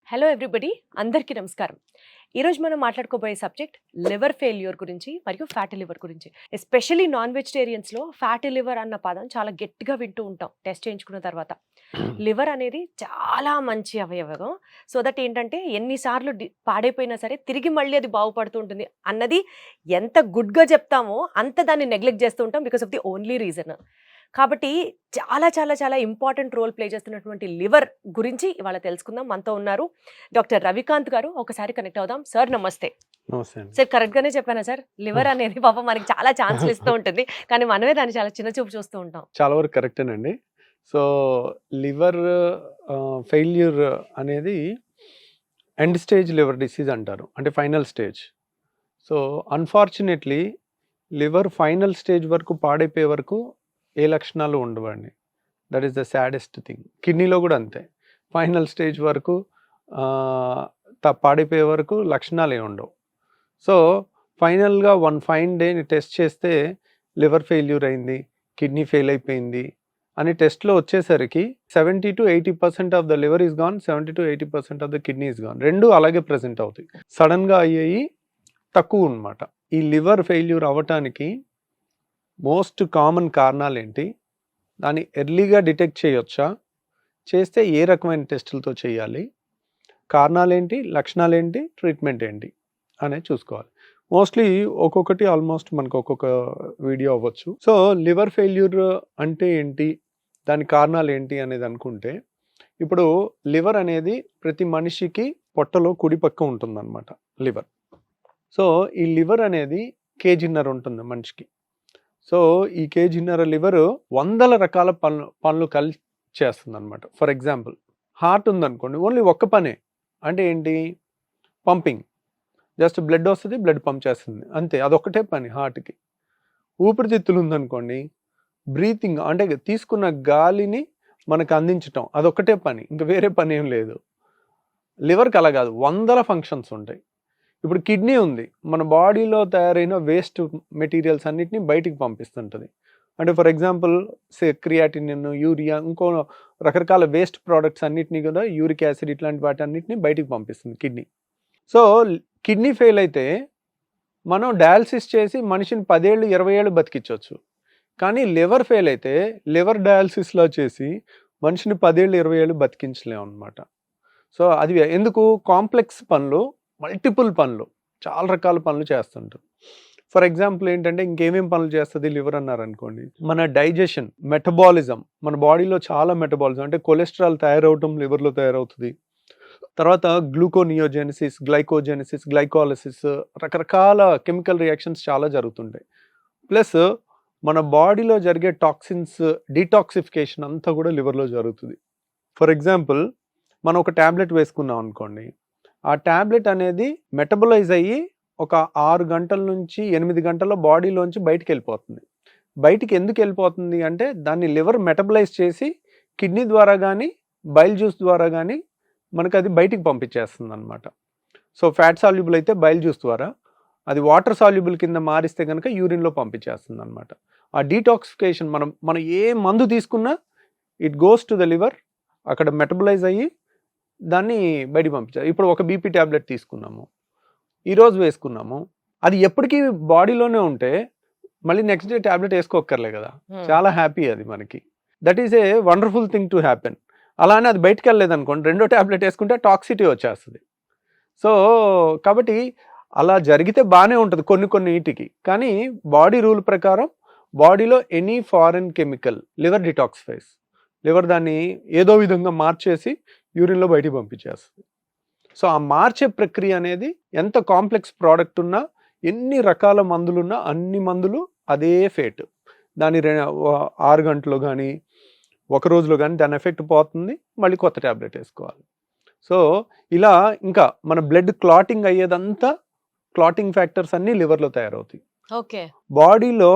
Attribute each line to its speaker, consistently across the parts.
Speaker 1: Hello everybody, అందరికీ నమస్కారం. ఈరోజు మనం మాట్లాడుకోబోయే సబ్జెక్ట్ లివర్ ఫెయిల్యూర్ గురించి మరియు ఫ్యాటీ లివర్ గురించి. ఎస్పెషల్లీ నాన్ వెజిటేరియన్స్లో ఫ్యాటీ లివర్ అన్న పదం చాలా గట్టిగా వింటూ ఉంటాం టెస్ట్ చేయించుకున్న తర్వాత. లివర్ అనేది చాలా మంచి అవయవం. సో దట్ ఏంటంటే ఎన్నిసార్లు పాడైపోయినా సరే తిరిగి మళ్ళీ అది బాగుపడుతూ ఉంటుంది అన్నది ఎంత గుడ్గా చెప్తామో అంత దాన్ని నెగ్లెక్ట్ చేస్తూ ఉంటాం because of the only reason. కాబట్టి చాలా చాలా చాలా ఇంపార్టెంట్ రోల్ ప్లే చేస్తున్నటువంటి లివర్ గురించి ఇవాళ తెలుసుకుందాం. మనతో ఉన్నారు డాక్టర్ రవికాంత్ గారు. ఒకసారి కనెక్ట్ అవుదాం. సార్ నమస్తే. సార్ కరెక్ట్ గానే చెప్పానా సార్? లివర్ అనేది పాపం మనకి చాలా ఛాన్సులు ఇస్తూ ఉంటుంది, కానీ మనమే దాన్ని చాలా చిన్న చూపు చూస్తూ ఉంటాం.
Speaker 2: చాలా వరకు కరెక్టేనండి. సో లివర్ ఫెయిల్యూర్ అనేది ఎండ్ స్టేజ్ లివర్ డిసీజ్ అంటారు, అంటే final stage. So unfortunately liver final stage వరకు పాడైపోయే వరకు ఏ లక్షణాలు ఉండవండి. That is the saddest thing. కిడ్నీలో కూడా అంతే, ఫైనల్ స్టేజ్ వరకు పాడైపోయే వరకు లక్షణాలు ఏమి ఉండవు. సో ఫైనల్గా వన్ ఫైన్ డేని టెస్ట్ చేస్తే లివర్ ఫెయిల్యూర్ అయింది, కిడ్నీ ఫెయిల్ అయిపోయింది అని టెస్ట్లో వచ్చేసరికి 70 to 80% of the liver is gone, 70 to 80% of the kidney is gone. రెండు అలాగే ప్రజెంట్ అవుతాయి. సడన్గా అయ్యేవి తక్కువ అనమాట. ఈ లివర్ ఫెయిల్యూర్ అవ్వటానికి మోస్ట్ కామన్ కారణాలు ఏంటి, దాన్ని ఎర్లీగా డిటెక్ట్ చేయొచ్చా, చేస్తే ఏ రకమైన టెస్టులతో చేయాలి, కారణాలు ఏంటి, లక్షణాలు ఏంటి, ట్రీట్మెంట్ ఏంటి అనేది చూసుకోవాలి. మోస్ట్లీ ఒక్కొక్కటి ఆల్మోస్ట్ మనకు ఒక్కొక్క వీడియో అవ్వచ్చు. సో లివర్ ఫెయిల్యూర్ అంటే ఏంటి, దాని కారణాలు ఏంటి అనేది అనుకుంటే, ఇప్పుడు లివర్ అనేది ప్రతి మనిషికి పొట్టలో కుడి పక్క ఉంటుందన్నమాట లివర్. సో ఈ లివర్ అనేది కేజీన్నర ఉంటుంది మనిషికి. సో ఈ కేజీన్నర లివర్ వందల రకాల పనులు కలిసి చేస్తుంది అనమాట. ఫర్ ఎగ్జాంపుల్ హార్ట్ ఉందనుకోండి, ఓన్లీ ఒక్క పనే, అంటే ఏంటి, పంపింగ్. జస్ట్ బ్లడ్ వస్తుంది, బ్లడ్ పంప్ చేస్తుంది, అంతే, అదొక్కటే పని హార్ట్కి. ఊపిరితిత్తులు ఉందనుకోండి, బ్రీతింగ్, అంటే తీసుకున్న గాలిని మనకు అందించటం, అదొక్కటే పని, ఇంకా వేరే పని ఏం లేదు. లివర్కి అలా కాదు, వందల ఫంక్షన్స్ ఉంటాయి. ఇప్పుడు కిడ్నీ ఉంది, మన బాడీలో తయారైన వేస్ట్ మెటీరియల్స్ అన్నిటిని బయటికి పంపిస్తుంటుంది. అంటే ఫర్ ఎగ్జాంపుల్ క్రియాటినిన్, యూరియా, ఇంకో రకరకాల వేస్ట్ ప్రోడక్ట్స్ అన్నిటినీ కూడా, యూరిక్ యాసిడ్, ఇట్లాంటి వాటి అన్నిటిని బయటికి పంపిస్తుంది కిడ్నీ. సో కిడ్నీ ఫెయిల్ అయితే మనం డయాలసిస్ చేసి మనిషిని 10 ఏళ్ళు 20 ఏళ్ళు బతికించవచ్చు. కానీ లివర్ ఫెయిల్ అయితే లివర్ డయాలసిస్లో చేసి మనిషిని 10 ఏళ్ళు 20 ఏళ్ళు బతికించలేము అనమాట. సో అది ఎందుకు, కాంప్లెక్స్ పనులు, మల్టిపుల్ పనులు, చాలా రకాల పనులు చేస్తుంటారు. ఫర్ ఎగ్జాంపుల్ ఏంటంటే, ఇంకేమేం పనులు చేస్తుంది లివర్ అన్నారనుకోండి, మన డైజెషన్, మెటబాలిజం, మన బాడీలో చాలా మెటబాలిజం, అంటే కొలెస్ట్రాల్ తయారవటం లివర్లో తయారవుతుంది. తర్వాత గ్లూకోనియోజెనిసిస్, గ్లైకోజెనిసిస్, గ్లైకాలసిస్, రకరకాల కెమికల్ రియాక్షన్స్ చాలా జరుగుతుంటాయి. ప్లస్ మన బాడీలో జరిగే టాక్సిన్స్ డీటాక్సిఫికేషన్ అంతా కూడా లివర్లో జరుగుతుంది. ఫర్ ఎగ్జాంపుల్ మనం ఒక ట్యాబ్లెట్ వేసుకున్నాం అనుకోండి, ఆ ట్యాబ్లెట్ అనేది మెటబలైజ్ అయ్యి ఒక 6 గంటల నుంచి 8 గంటల్లో బాడీలోంచి బయటికి వెళ్ళిపోతుంది. బయటికి ఎందుకు వెళ్ళిపోతుంది అంటే, దాన్ని లివర్ మెటబలైజ్ చేసి కిడ్నీ ద్వారా కానీ బైల్ జ్యూస్ ద్వారా కానీ మనకు అది బయటికి పంపించేస్తుంది అనమాట. సో ఫ్యాట్ సాల్యుబుల్ అయితే బైల్ జ్యూస్ ద్వారా, అది వాటర్ సాల్యుబుల్ కింద మారిస్తే కనుక యూరిన్లో పంపించేస్తుంది అనమాట. ఆ డీటాక్సిఫికేషన్, మనం ఏ మందు తీసుకున్నా it goes to the liver, అక్కడ మెటబలైజ్ అయ్యి దాన్ని బయటికి పంపించాలి. ఇప్పుడు ఒక బీపీ ట్యాబ్లెట్ తీసుకున్నాము, ఈరోజు వేసుకున్నాము, అది ఎప్పటికీ బాడీలోనే ఉంటే మళ్ళీ నెక్స్ట్ డే ట్యాబ్లెట్ వేసుకోక్కర్లే కదా, చాలా హ్యాపీ అది మనకి. That is a wonderful thing to happen. అలానే అది బయటకు వెళ్ళలేదు అనుకోండి, రెండో ట్యాబ్లెట్ వేసుకుంటే టాక్సిటీ వచ్చేస్తుంది. సో కాబట్టి అలా జరిగితే బాగానే ఉంటుంది కొన్ని వీటికి, కానీ బాడీ రూల్ ప్రకారం బాడీలో any foreign chemical liver detoxifies, liver దాన్ని ఏదో విధంగా మార్చేసి యూరిన్లో బయటికి పంపించేస్తుంది. సో ఆ మార్చే ప్రక్రియ అనేది ఎంత కాంప్లెక్స్ ప్రోడక్ట్ ఉన్నా, ఎన్ని రకాల మందులున్నా, అన్ని మందులు అదే ఫేట్, దాని 6 గంటలు కానీ 1 రోజులో కానీ దాని ఎఫెక్ట్ పోతుంది, మళ్ళీ కొత్త ట్యాబ్లెట్ వేసుకోవాలి. సో ఇలా ఇంకా మన బ్లడ్ క్లాటింగ్ అయ్యేదంతా, క్లాటింగ్ ఫ్యాక్టర్స్ అన్నీ లివర్లో తయారవుతాయి.
Speaker 1: ఓకే.
Speaker 2: బాడీలో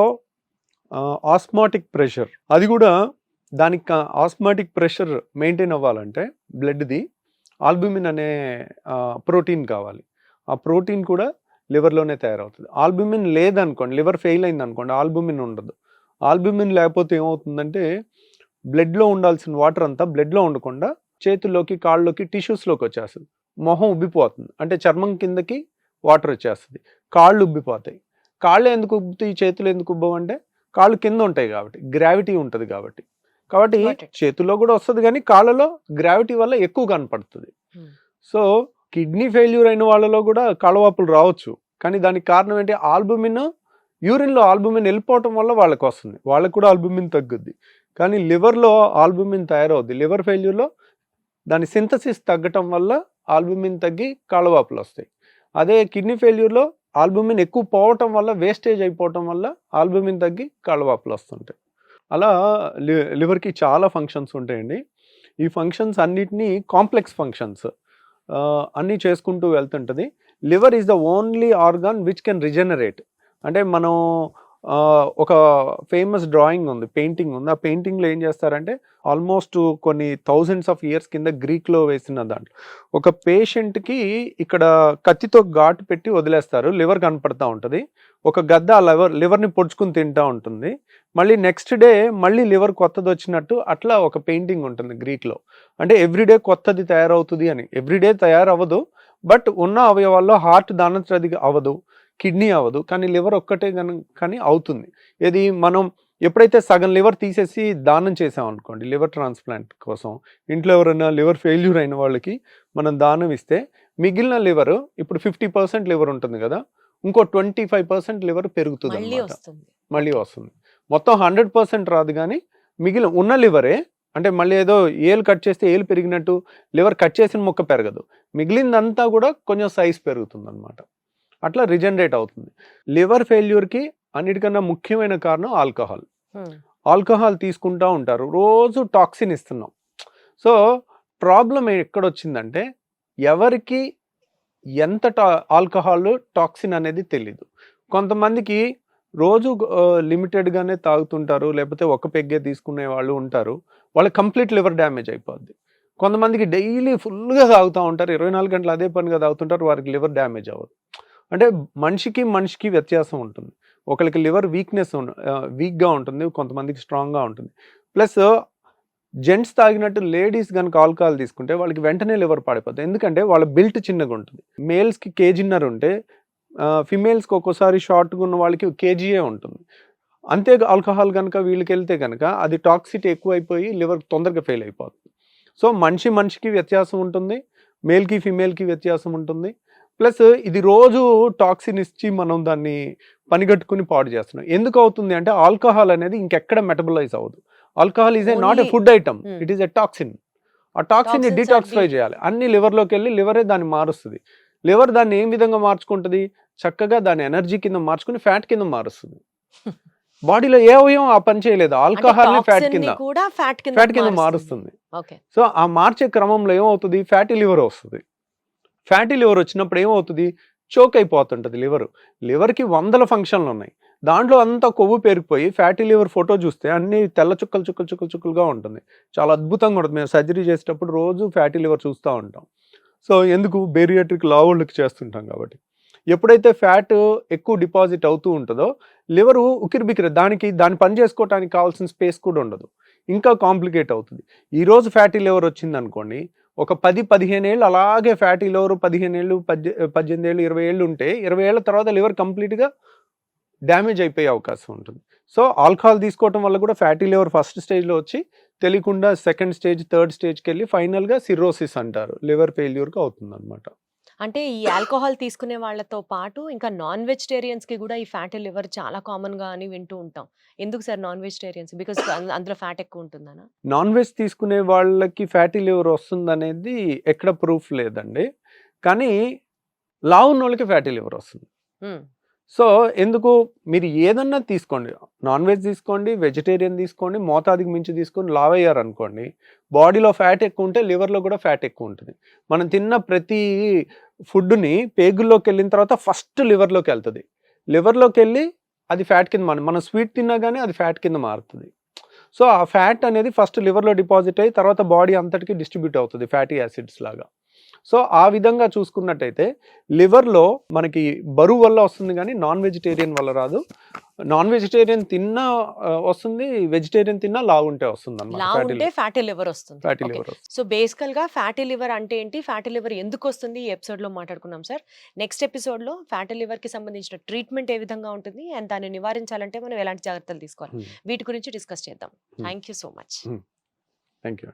Speaker 2: ఆస్మాటిక్ ప్రెషర్, అది కూడా దానికి ఆస్మాటిక్ ప్రెషర్ మెయింటైన్ అవ్వాలంటే బ్లడ్ది ఆల్బుమిన్ అనే ప్రోటీన్ కావాలి. ఆ ప్రోటీన్ కూడా లివర్లోనే తయారవుతుంది. ఆల్బుమిన్ లేదనుకోండి, లివర్ ఫెయిల్ అయింది అనుకోండి, ఆల్బుమిన్ ఉండదు. ఆల్బుమిన్ లేకపోతే ఏమవుతుందంటే, బ్లడ్లో ఉండాల్సిన వాటర్ అంతా బ్లడ్లో ఉండకుండా చేతుల్లోకి, కాళ్ళలోకి, టిష్యూస్లోకి వచ్చేస్తుంది. మొహం ఉబ్బిపోతుంది, అంటే చర్మం కిందకి వాటర్ వచ్చేస్తుంది, కాళ్ళు ఉబ్బిపోతాయి. కాళ్ళు ఎందుకు ఉబ్బుతాయి, చేతులు ఎందుకు ఉబ్బవు అంటే కాళ్ళు కింద ఉంటాయి కాబట్టి, గ్రావిటీ ఉంటుంది కాబట్టి. కాబట్టి
Speaker 1: Got it.
Speaker 2: చేతుల్లో కూడా వస్తుంది కానీ కాళ్ళలో గ్రావిటీ వల్ల ఎక్కువ కనపడుతుంది.
Speaker 1: Hmm.
Speaker 2: సో కిడ్నీ ఫెయిల్యూర్ అయిన వాళ్ళలో కూడా కాళ్ళవాపులు రావచ్చు, కానీ దానికి కారణం ఏంటి, ఆల్బుమిన్, యూరిన్లో ఆల్బుమిన్ వెళ్ళిపోవటం వల్ల వాళ్ళకి వస్తుంది, వాళ్ళకు కూడా ఆల్బుమిన్ తగ్గుద్ది. కానీ లివర్లో ఆల్బుమిన్ తయారవుద్ది. లివర్ ఫెయిల్యూర్లో దాని సింథసిస్ తగ్గటం వల్ల ఆల్బుమిన్ తగ్గి కాళ్ళవాపులు వస్తాయి. అదే కిడ్నీ ఫెయిల్యూర్లో ఆల్బుమిన్ ఎక్కువ పోవటం వల్ల, వేస్టేజ్ అయిపోవటం వల్ల ఆల్బుమిన్ తగ్గి కాళ్ళవాపులు వస్తుంటాయి. అలా లివర్కి చాలా ఫంక్షన్స్ ఉంటాయండి. ఈ ఫంక్షన్స్ అన్నిటినీ కాంప్లెక్స్ ఫంక్షన్స్ అన్నీ చేసుకుంటూ వెళ్తుంటుంది. Liver is the only organ which can regenerate. అంటే మనం ఒక ఫేమస్ డ్రాయింగ్ ఉంది, పెయింటింగ్ ఉంది. ఆ పెయింటింగ్లో ఏం చేస్తారంటే ఆల్మోస్ట్ కొన్ని థౌజండ్స్ ఆఫ్ ఇయర్స్ కింద గ్రీక్లో వేసిన దాంట్లో ఒక పేషెంట్కి ఇక్కడ కత్తితో ఘాటు పెట్టి వదిలేస్తారు, లివర్ కనపడతా ఉంటుంది. ఒక గద్ద ఆ లివర్ని పొడుచుకుని తింటూ ఉంటుంది. మళ్ళీ నెక్స్ట్ డే మళ్ళీ లివర్ కొత్తది వచ్చినట్టు అట్లా ఒక పెయింటింగ్ ఉంటుంది గ్రీక్లో. అంటే ఎవ్రీడే కొత్తది తయారవుతుంది అని. ఎవ్రీడే తయారవ్వదు, బట్ ఉన్న అవయవాల్లో హార్ట్ దానంతది అవ్వదు, కిడ్నీ అవ్వదు, కానీ లివర్ ఒక్కటే కానీ అవుతుంది. ఇది మనం ఎప్పుడైతే సగం లివర్ తీసేసి దానం చేసాం అనుకోండి, లివర్ ట్రాన్స్ప్లాంట్ కోసం, ఇంట్లో ఎవరైనా లివర్ ఫెయిల్యూర్ అయిన వాళ్ళకి మనం దానం ఇస్తే మిగిలిన లివర్, ఇప్పుడు 50% లివర్ ఉంటుంది కదా, ఇంకో 25% లివర్ పెరుగుతుంది అన్నమాట, మళ్ళీ వస్తుంది. మొత్తం 100% రాదు, కానీ మిగిలిన ఉన్న లివరే, అంటే మళ్ళీ ఏదో ఏలు కట్ చేస్తే ఏలు పెరిగినట్టు లివర్ కట్ చేసిన మొక్క పెరగదు, మిగిలిందంతా కూడా కొంచెం సైజ్ పెరుగుతుంది అనమాట. అట్లా రిజనరేట్ అవుతుంది. లివర్ ఫెయిల్యూర్కి అన్నిటికన్నా ముఖ్యమైన కారణం ఆల్కహాల్. ఆల్కహాల్ తీసుకుంటూ ఉంటారు, రోజు టాక్సిన్ ఇస్తున్నాం. సో ప్రాబ్లం ఎక్కడొచ్చిందంటే ఎవరికి ఎంత ఆల్కహాల్ టాక్సిన్ అనేది తెలీదు. కొంతమందికి రోజు లిమిటెడ్గానే తాగుతుంటారు, లేకపోతే ఒక పెగ్గే తీసుకునే వాళ్ళు ఉంటారు, వాళ్ళకి కంప్లీట్ లివర్ డ్యామేజ్ అయిపోద్ది. కొంతమందికి డైలీ ఫుల్గా తాగుతూ ఉంటారు, 24 గంటలు అదే పనిగా తాగుతుంటారు, వారికి లివర్ డ్యామేజ్ అవ్వదు. అంటే మనిషికి వ్యత్యాసం ఉంటుంది. ఒకరికి లివర్ వీక్గా ఉంటుంది, కొంతమందికి స్ట్రాంగ్గా ఉంటుంది. ప్లస్ జెంట్స్ తాగినట్టు లేడీస్ కనుక ఆల్కహాల్ తీసుకుంటే వాళ్ళకి వెంటనే లివర్ పాడిపోతుంది, ఎందుకంటే వాళ్ళ బిల్ట్ చిన్నగా ఉంటుంది. మేల్స్కి కేజీన్నర ఉంటే ఫిమేల్స్కి ఒక్కోసారి షార్ట్గా ఉన్న వాళ్ళకి కేజీయే ఉంటుంది. అంతే ఆల్కహాల్ కనుక వీళ్ళకి వెళ్తే కనుక అది టాక్సిటీ ఎక్కువైపోయి లివర్ తొందరగా ఫెయిల్ అయిపోతుంది. సో మనిషికి వ్యత్యాసం ఉంటుంది, మేల్కి ఫిమేల్కి వ్యత్యాసం ఉంటుంది. ప్లస్ ఇది రోజు టాక్సిన్ ఇచ్చి మనం దాన్ని పనిగట్టుకుని పాడు చేస్తున్నాం. ఎందుకు అవుతుంది అంటే ఆల్కహాల్ అనేది ఇంకెక్కడ మెటబలైజ్ అవ్వదు. Alcohol is not a food item, it is a toxin. ఆ టాక్సిన్ ని డిటాక్సిఫై చేయాలి, అన్ని లివర్లోకి వెళ్ళి లివరే దాన్ని మారుస్తుంది. లివర్ దాన్ని ఏం విధంగా మార్చుకుంటుంది, చక్కగా దాని ఎనర్జీ కింద మార్చుకుని ఫ్యాట్ కింద మారుస్తుంది. బాడీలో ఏ అవయవం ఆ పని చేయలేదు, ఆల్కహాల్ ని ఫ్యాట్ కింద మారుస్తుంది. సో ఆ మార్చే క్రమంలో ఏమవుతుంది, ఫ్యాటీ లివర్ వస్తుంది. ఫ్యాటీ లివర్ వచ్చినప్పుడు ఏమవుతుంది, చోక్ అయిపోతుంటుంది లివర్కి 100 ఫంక్షన్లు ఉన్నాయి, దాంట్లో అంతా కొవ్వు పేరుకుపోయి ఫ్యాటీ లివర్ ఫోటో చూస్తే అన్ని తెల్ల చుక్కలుగా ఉంటుంది, చాలా అద్భుతంగా ఉంటుంది. మేము సర్జరీ చేసేటప్పుడు రోజు ఫ్యాటీ లివర్ చూస్తూ ఉంటాం. సో ఎందుకు, బేరియాట్రిక్ లావుళ్ళకి చేస్తుంటాం కాబట్టి. ఎప్పుడైతే ఫ్యాట్ ఎక్కువ డిపాజిట్ అవుతూ ఉంటుందో లివరు ఉక్కిరిబిక్కిరి, దాని పని చేసుకోవడానికి కావాల్సిన స్పేస్ కూడా ఉండదు, ఇంకా కాంప్లికేట్ అవుతుంది. ఈరోజు ఫ్యాటీ లివర్ వచ్చింది అనుకోండి, ఒక 10-15 ఏళ్ళు అలాగే ఫ్యాటీ లివర్, 15 ఏళ్ళు 18 ఏళ్ళు 20 ఏళ్ళు ఉంటే 20 ఏళ్ళ తర్వాత లివర్ కంప్లీట్గా డ్యామేజ్ అయిపోయే అవకాశం ఉంటుంది. సో ఆల్కహాల్ తీసుకోవటం వల్ల కూడా ఫ్యాటీ లివర్ ఫస్ట్ స్టేజ్లో వచ్చి తెలియకుండా సెకండ్ స్టేజ్, థర్డ్ స్టేజ్కి వెళ్ళి ఫైనల్గా సిర్రోసిస్ అంటారు, లివర్ ఫెయిల్యూర్గా అవుతుంది అనమాట.
Speaker 1: అంటే ఈ ఆల్కహాల్ తీసుకునే వాళ్ళతో పాటు ఇంకా నాన్ వెజిటేరియన్స్కి కూడా ఈ ఫ్యాటీ లివర్ చాలా కామన్గా అని వింటూ ఉంటాం. ఎందుకు సార్ నాన్ వెజిటేరియన్స్, బికాస్ అందులో ఫ్యాట్ ఎక్కువ ఉంటుందనా?
Speaker 2: నాన్ వెజ్ తీసుకునే వాళ్ళకి ఫ్యాటీ లివర్ వస్తుంది అనేది ఎక్కడ ప్రూఫ్ లేదండి, కానీ లావు ఉన్న వాళ్ళకి ఫ్యాటీ లివర్ వస్తుంది. సో ఎందుకు, మీరు ఏదన్నా తీసుకోండి, నాన్ వెజ్ తీసుకోండి, వెజిటేరియన్ తీసుకోండి, మోతాదుకి మించి తీసుకొని లావ్ అయ్యారు అనుకోండి, బాడీలో ఫ్యాట్ ఎక్కువ ఉంటే లివర్లో కూడా ఫ్యాట్ ఎక్కువ ఉంటుంది. మనం తిన్న ప్రతి ఫుడ్ని పేగుల్లోకి వెళ్ళిన తర్వాత ఫస్ట్ లివర్లోకి వెళ్తుంది, లివర్లోకి వెళ్ళి అది ఫ్యాట్ కింద మనం స్వీట్ తిన్నా కానీ అది ఫ్యాట్ కింద మారుతుంది. సో ఆ ఫ్యాట్ అనేది ఫస్ట్ లివర్లో డిపాజిట్ అయ్యి తర్వాత బాడీ అంతటికి డిస్ట్రిబ్యూట్ అవుతుంది ఫ్యాటీ యాసిడ్స్ లాగా. సో ఆ విధంగా చూసుకున్నట్టయితే లివర్లో మనకి బరువు వల్ల వస్తుంది కానీ నాన్ వెజిటేరియన్ వల్ల రాదు. నాన్ వెజిటేరియన్ తిన్నా వస్తుంది, వెజిటేరియన్ తిన్నా లావుంటే వస్తుంది
Speaker 1: లా ఉంటే
Speaker 2: అన్నమాట.
Speaker 1: ఫ్యాటీ లివర్ వస్తుంది.
Speaker 2: Fatty
Speaker 1: Okay.
Speaker 2: లివర్
Speaker 1: సో బేసికల్ గా ఫ్యాటీ లివర్ అంటే ఏంటి, ఫ్యాటీ లివర్ ఎందుకు వస్తుంది, ఈ ఎపిసోడ్ లో మాట్లాడుకున్నాం సార్. నెక్స్ట్ ఎపిసోడ్ లో ఫ్యాటీ లివర్ కి సంబంధించిన ట్రీట్మెంట్ ఏ విధంగా ఉంటుంది అండ్ దాన్ని నివారించాలంటే మనం ఎలాంటి జాగ్రత్తలు తీసుకోవాలి వీటి గురించి డిస్కస్ చేద్దాం. Thank you so much.
Speaker 2: Thank you.